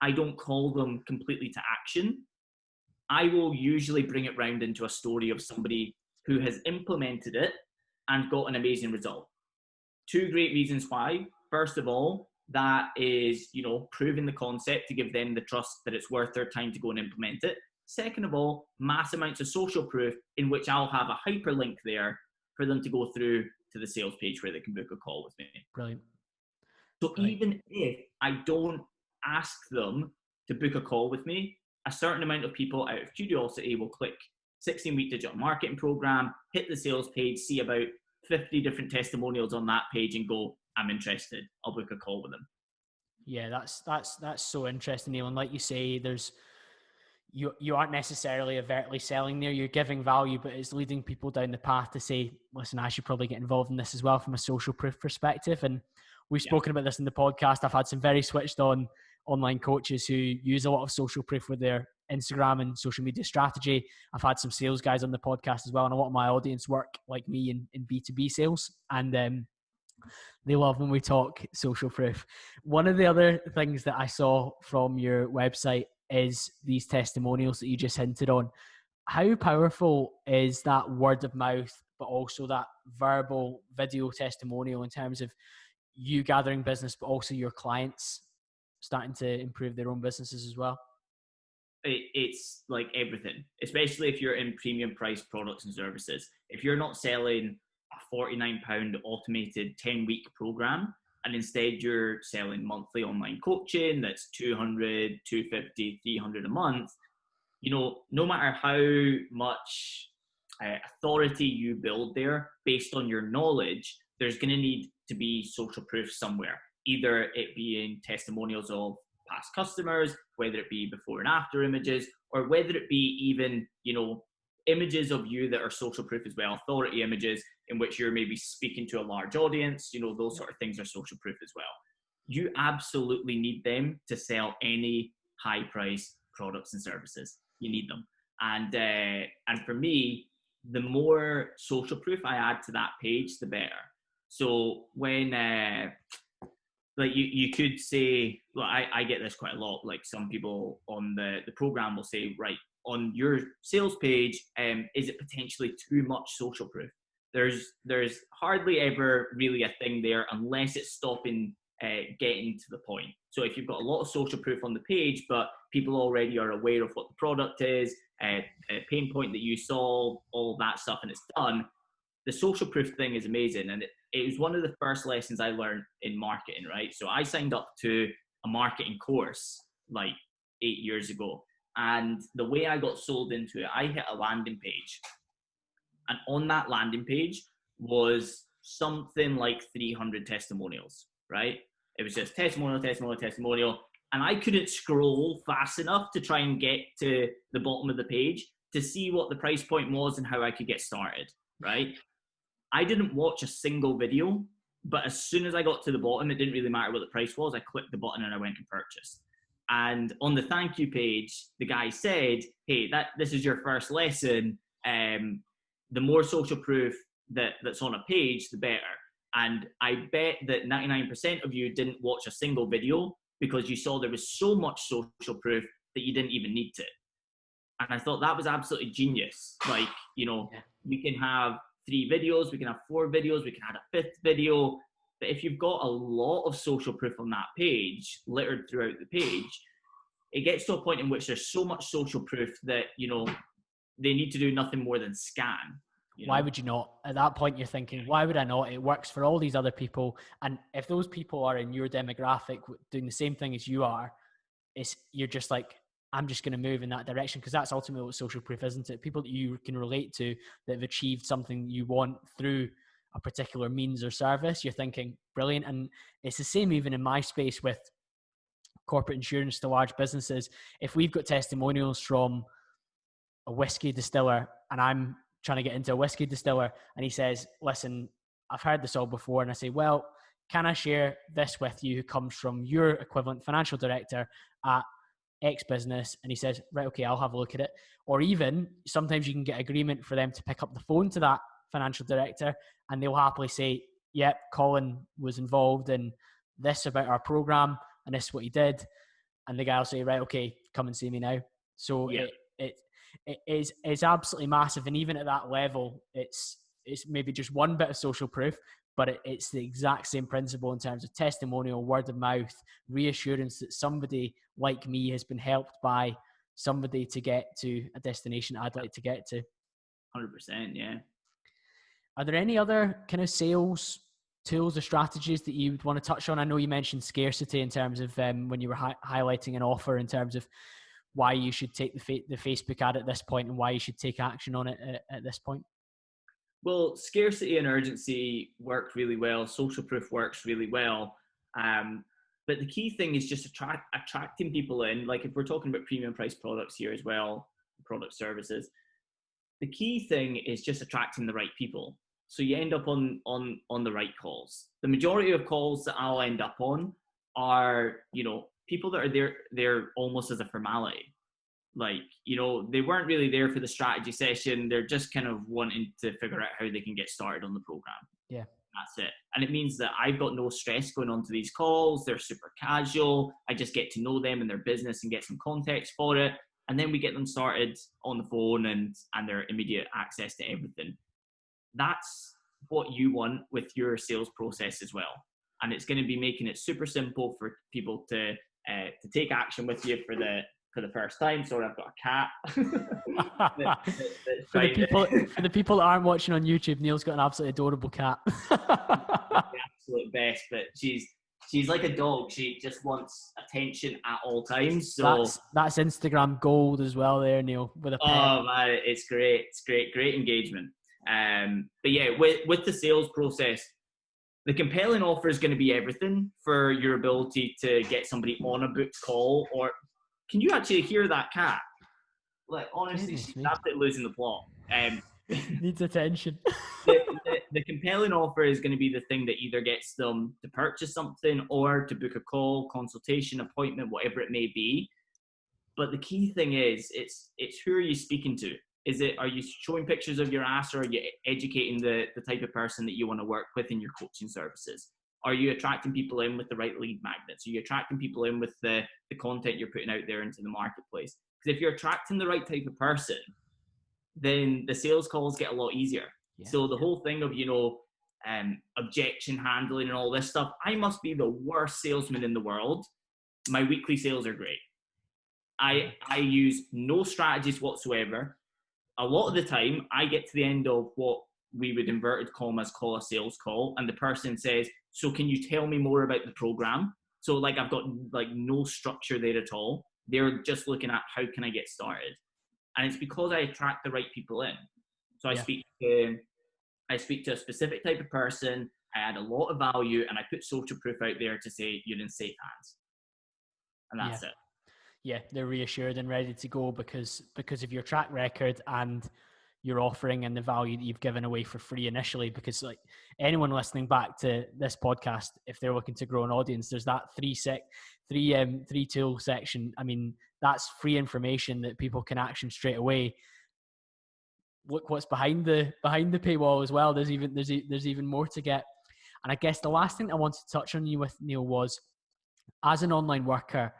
I don't call them completely to action, I will usually bring it round into a story of somebody who has implemented it and got an amazing result. 2 great reasons why. First of all, that is, you know, proving the concept to give them the trust that it's worth their time to go and implement it. Second of all, mass amounts of social proof in which I'll have a hyperlink there for them to go through to the sales page where they can book a call with me. Brilliant. So even if I don't ask them to book a call with me, a certain amount of people out of curiosity will click 16-week digital marketing program, hit the sales page, see about 50 different testimonials on that page and go, I'm interested. I'll book a call with them. Yeah, that's so interesting, Neil. And like you say, you aren't necessarily overtly selling there. You're giving value, but it's leading people down the path to say, listen, I should probably get involved in this as well from a social proof perspective. And we've spoken about this in the podcast. I've had some very switched on online coaches who use a lot of social proof with their Instagram and social media strategy. I've had some sales guys on the podcast as well, and a lot of my audience work like me in B2B sales, and they love when we talk social proof. One of the other things that I saw from your website is these testimonials that you just hinted on. How powerful is that word of mouth, but also that verbal video testimonial in terms of you gathering business, but also your clients starting to improve their own businesses as well? It's like everything, especially if you're in premium price products and services. If you're not selling a £49 automated 10-week program, and instead you're selling monthly online coaching that's 200, 250, 300 a month, no matter how much authority you build there based on your knowledge, there's going to need to be social proof somewhere. Either it being testimonials of past customers, whether it be before and after images, or whether it be even, images of you that are social proof as well, authority images in which you're maybe speaking to a large audience, those sort of things are social proof as well. You absolutely need them to sell any high price products and services. You need them. And for me, the more social proof I add to that page, the better. So when, like you could say, well, I get this quite a lot. Like some people on the program will say, right, on your sales page, is it potentially too much social proof? There's hardly ever really a thing there unless it's stopping getting to the point. So if you've got a lot of social proof on the page, but people already are aware of what the product is, a pain point that you solve, all that stuff, and it's done, the social proof thing is amazing. And it was one of the first lessons I learned in marketing, right? So I signed up to a marketing course like 8 years ago. And the way I got sold into it, I hit a landing page. And on that landing page was something like 300 testimonials, right? It was just testimonial, testimonial, testimonial. And I couldn't scroll fast enough to try and get to the bottom of the page to see what the price point was and how I could get started, right? I didn't watch a single video, but as soon as I got to the bottom, it didn't really matter what the price was. I clicked the button and I went and purchased. And on the thank you page, the guy said, hey, this is your first lesson. The more social proof that's on a page, the better. And I bet that 99% of you didn't watch a single video because you saw there was so much social proof that you didn't even need to. And I thought that was absolutely genius. Like, we can have 3 videos, we can have 4 videos, we can add a 5th video. But if you've got a lot of social proof on that page, littered throughout the page, it gets to a point in which there's so much social proof that, they need to do nothing more than scan. Why would you not? At that point, you're thinking, why would I not? It works for all these other people. And if those people are in your demographic doing the same thing as you are, you're just like, I'm just going to move in that direction, because that's ultimately what social proof is, isn't it? People that you can relate to that have achieved something you want through a particular means or service. You're thinking, brilliant. And it's the same even in my space with corporate insurance to large businesses. If we've got testimonials from a whiskey distiller and I'm trying to get into a whiskey distiller and he says, listen, I've heard this all before. And I say, well, can I share this with you who comes from your equivalent financial director at X business? And he says, right, okay, I'll have a look at it. Or even sometimes you can get agreement for them to pick up the phone to that financial director and they'll happily say, yep, Colin was involved in this about our program and this is what he did. And the guy will say, right, okay, come and see me now. So yeah. It is absolutely massive. And even at that level, it's maybe just one bit of social proof, but it's the exact same principle in terms of testimonial, word of mouth, reassurance that somebody like me has been helped by somebody to get to a destination I'd like to get to. 100%, yeah. Are there any other kind of sales tools or strategies that you would want to touch on? I know you mentioned scarcity in terms of when you were highlighting an offer in terms of why you should take the Facebook ad at this point and why you should take action on it at this point. Well, scarcity and urgency work really well. Social proof works really well. But the key thing is just attracting people in. Like if we're talking about premium price products here as well, product services, the key thing is just attracting the right people. So you end up on the right calls. The majority of calls that I'll end up on are, people that are there almost as a formality. Like, they weren't really there for the strategy session. They're just kind of wanting to figure out how they can get started on the program. Yeah. That's it. And it means that I've got no stress going on to these calls. They're super casual. I just get to know them and their business and get some context for it. And then we get them started on the phone and their immediate access to everything. That's what you want with your sales process as well. And it's going to be making it super simple for people to take action with you for the first time. Sorry, I've got a cat. For the people that aren't watching on YouTube, Neil's got an absolutely adorable cat. The absolute best, but she's like a dog. She just wants attention at all times. So that's Instagram gold as well there, Neil, with a pet. Oh man, it's great. It's great engagement. But yeah, with the sales process, the compelling offer is going to be everything for your ability to get somebody on a booked call. Or can you actually hear that cat? Like, honestly, she's absolutely losing the plot. Needs attention. the compelling offer is going to be the thing that either gets them to purchase something or to book a call, consultation, appointment, whatever it may be. But the key thing is, it's who are you speaking to? Are you showing pictures of your ass, or are you educating the type of person that you want to work with in your coaching services? Are you attracting people in with the right lead magnets? Are you attracting people in with the content you're putting out there into the marketplace? Because if you're attracting the right type of person, then the sales calls get a lot easier. Yeah. So the whole thing of, objection handling and all this stuff, I must be the worst salesman in the world. My weekly sales are great. I use no strategies whatsoever. A lot of the time, I get to the end of what we would inverted commas call a sales call, and the person says, so can you tell me more about the program? So like, I've got like no structure there at all. They're just looking at how can I get started? And it's because I attract the right people in. So I speak to a specific type of person, I add a lot of value, and I put social proof out there to say you're in safe hands. And that's it. Yeah, they're reassured and ready to go because of your track record and your offering and the value that you've given away for free initially. Because like anyone listening back to this podcast, if they're looking to grow an audience, there's that three tool section. I mean, that's free information that people can action straight away. Look what's behind the paywall as well. There's even more to get. And I guess the last thing I wanted to touch on you with, Neil, was as an online worker,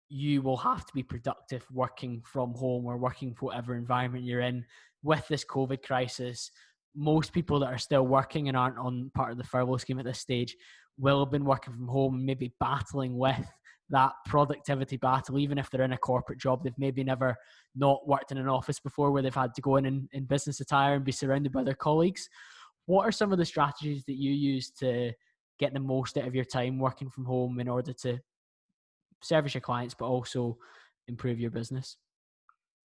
you will have to be productive working from home or working whatever environment you're in. With this COVID crisis, most people that are still working and aren't on part of the furlough scheme at this stage will have been working from home, maybe battling with that productivity battle. Even if they're in a corporate job, they've maybe never not worked in an office before where they've had to go in business attire and be surrounded by their colleagues. What are some of the strategies that you use to get the most out of your time working from home in order to service your clients, but also improve your business?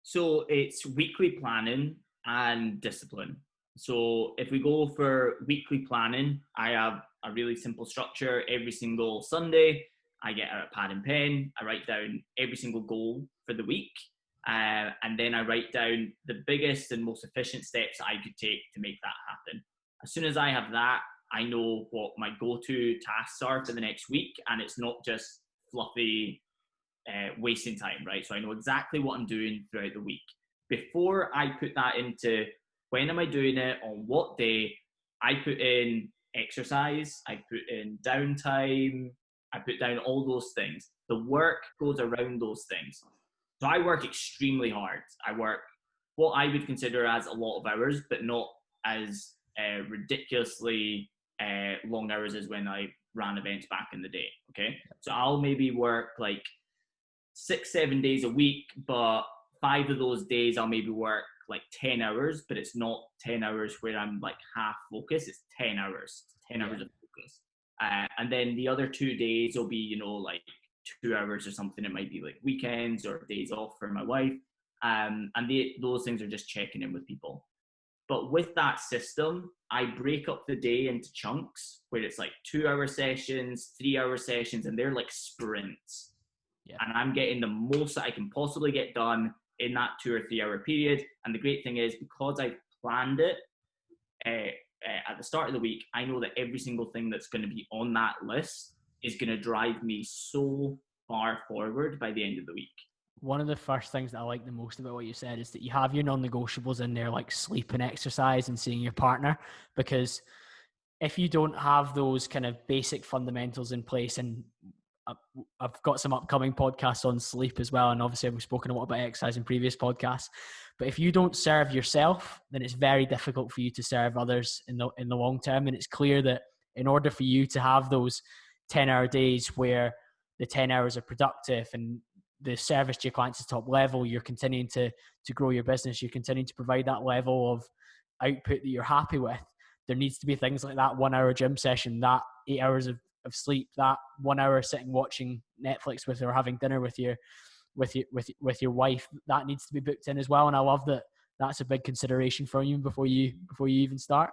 So it's weekly planning and discipline. So if we go for weekly planning, I have a really simple structure. Every single Sunday, I get out a pad and pen. I write down every single goal for the week. And then I write down the biggest and most efficient steps I could take to make that happen. As soon as I have that, I know what my go-to tasks are for the next week. And it's not just fluffy wasting time, right? So I know exactly what I'm doing throughout the week. Before I put that into when am I doing it, on what day, I put in exercise, I put in downtime, I put down all those things. The work goes around those things. So I work extremely hard. I work what I would consider as a lot of hours, but not as ridiculously long hours as when I ran events back in the day, okay? So I'll maybe work like 6-7 days a week, but 5 of those days I'll maybe work like 10 hours, but it's not 10 hours where I'm like half focused. It's 10 hours, 10 hours of focus. And then the other 2 days will be, like 2 hours or something. It might be like weekends or days off for my wife. And those things are just checking in with people. But with that system, I break up the day into chunks where it's like 2-hour sessions, 3-hour sessions, and they're like sprints. Yeah. And I'm getting the most that I can possibly get done in that 2 or 3 hour period. And the great thing is, because I planned it at the start of the week, I know that every single thing that's going to be on that list is going to drive me so far forward by the end of the week. One of the first things that I like the most about what you said is that you have your non-negotiables in there, like sleep and exercise and seeing your partner, because if you don't have those kind of basic fundamentals in place, and I've got some upcoming podcasts on sleep as well, and obviously we've spoken a lot about exercise in previous podcasts, but if you don't serve yourself, then it's very difficult for you to serve others in the long term. And it's clear that in order for you to have those 10-hour days where the 10 hours are productive and the service to your clients is top level, you're continuing to grow your business, you're continuing to provide that level of output that you're happy with, there needs to be things like that 1 hour gym session, that 8 hours of sleep, that 1 hour sitting watching Netflix with or having dinner with your wife, that needs to be booked in as well. And I love that that's a big consideration for you before you even start.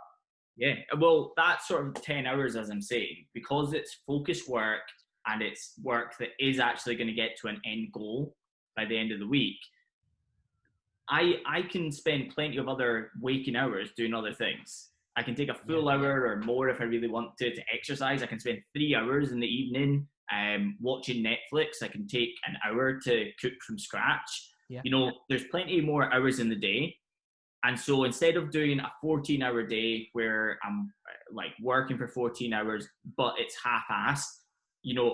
Yeah, well, that sort of 10 hours, as I'm saying, because it's focused work and it's work that is actually going to get to an end goal by the end of the week, I can spend plenty of other waking hours doing other things. I can take a full hour or more if I really want to exercise. I can spend 3 hours in the evening watching Netflix. I can take an hour to cook from scratch. Yeah. There's plenty more hours in the day. And so instead of doing a 14-hour day where I'm like working for 14 hours, but it's half-assed,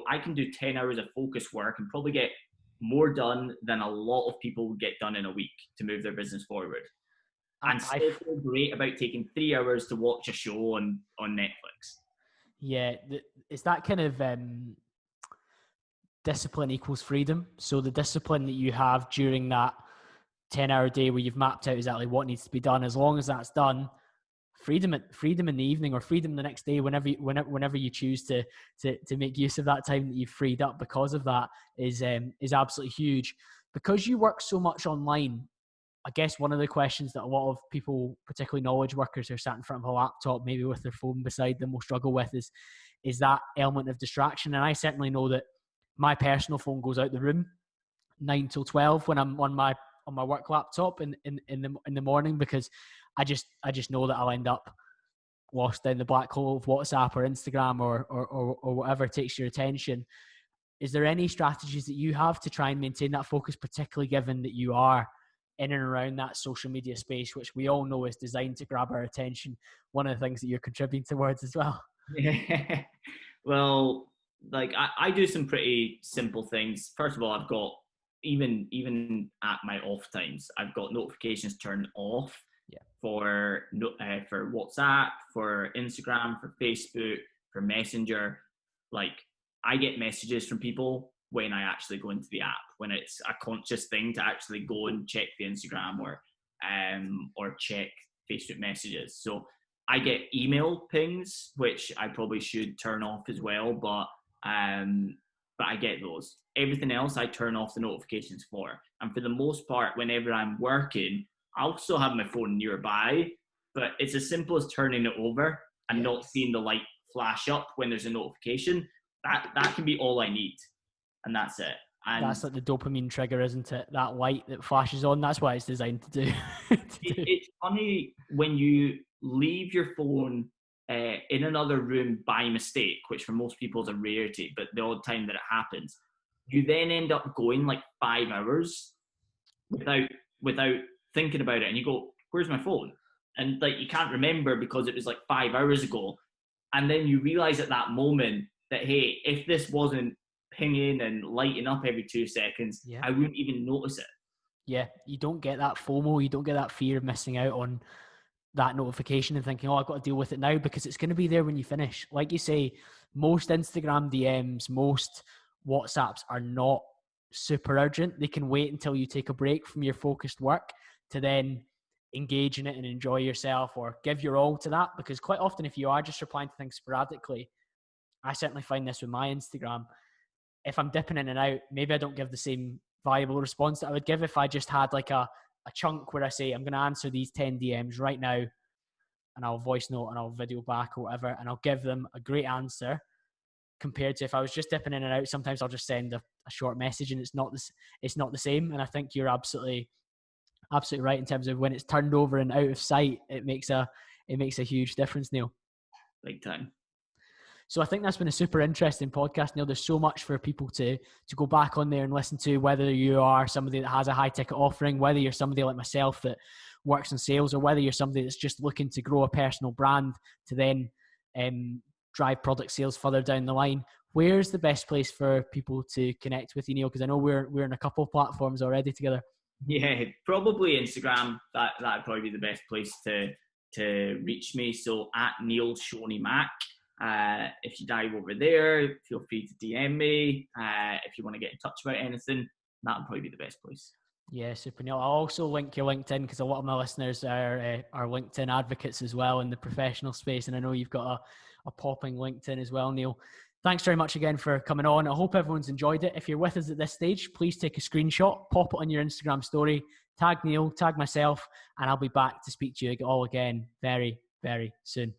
I can do 10 hours of focused work and probably get more done than a lot of people would get done in a week to move their business forward. And still feel great about taking 3 hours to watch a show on Netflix. Yeah, it's that kind of discipline equals freedom. So the discipline that you have during that 10-hour day where you've mapped out exactly what needs to be done, as long as that's done, freedom in the evening or freedom the next day, whenever you choose to make use of that time that you've freed up because of that is absolutely huge. Because you work so much online, I guess one of the questions that a lot of people, particularly knowledge workers who are sat in front of a laptop, maybe with their phone beside them, will struggle with is that element of distraction. And I certainly know that my personal phone goes out the room 9 till 12 when I'm on my work laptop in the morning, because I just know that I'll end up lost down the black hole of WhatsApp or Instagram or whatever takes your attention. Is there any strategies that you have to try and maintain that focus, particularly given that you are in and around that social media space, which we all know is designed to grab our attention? One of the things that you're contributing towards as well. Yeah. Well, like I do some pretty simple things. First of all, I've got even at my off times, I've got notifications turned off for WhatsApp, for Instagram, for Facebook, for Messenger. Like I get messages from people when I actually go into the app, when it's a conscious thing to actually go and check the Instagram or check Facebook messages. So I get email pings, which I probably should turn off as well, but I get those. Everything else I turn off the notifications for. And for the most part, whenever I'm working, I also have my phone nearby, but it's as simple as turning it over and not seeing the light flash up when there's a notification. That can be all I need. And that's it. And that's like the dopamine trigger, isn't it? That light that flashes on. That's what it's designed to do. It's funny when you leave your phone in another room by mistake, which for most people is a rarity, but the odd time that it happens, you then end up going like 5 hours without thinking about it, and you go, where's my phone? And like you can't remember because it was like 5 hours ago. And then you realize at that moment that, hey, if this wasn't pinging and lighting up every 2 seconds, I wouldn't even notice it. Yeah, you don't get that FOMO, you don't get that fear of missing out on that notification and thinking, I've got to deal with it now, because it's going to be there when you finish. Like you say, most Instagram DMs, most WhatsApps are not super urgent. They can wait until you take a break from your focused work to then engage in it and enjoy yourself or give your all to that. Because quite often, if you are just replying to things sporadically, I certainly find this with my Instagram, if I'm dipping in and out, maybe I don't give the same valuable response that I would give if I just had like a chunk where I say, I'm going to answer these 10 DMs right now, and I'll voice note and I'll video back or whatever, and I'll give them a great answer, compared to if I was just dipping in and out. Sometimes I'll just send a short message and it's not the same. And I think you're absolutely right in terms of when it's turned over and out of sight, it makes a it makes a huge difference, Neil. Big time. So I think that's been a super interesting podcast, Neil. There's so much for people to go back on there and listen to, whether you are somebody that has a high ticket offering, whether you're somebody like myself that works in sales, or whether you're somebody that's just looking to grow a personal brand to then drive product sales further down the line. Where's the best place for people to connect with you, Neil? Because I know we're in a couple of platforms already together. Yeah, probably Instagram. That'd probably be the best place to reach me. So at Neil Shoney Mac. If you dive over there, feel free to DM me. If you want to get in touch about anything, that would probably be the best place. Yeah, super, Neil. I'll also link your LinkedIn, because a lot of my listeners are LinkedIn advocates as well in the professional space, and I know you've got a popping LinkedIn as well, Neil. Thanks very much again for coming on. I hope everyone's enjoyed it. If you're with us at this stage, please take a screenshot, pop it on your Instagram story, tag Neil, tag myself, and I'll be back to speak to you all again very, very soon.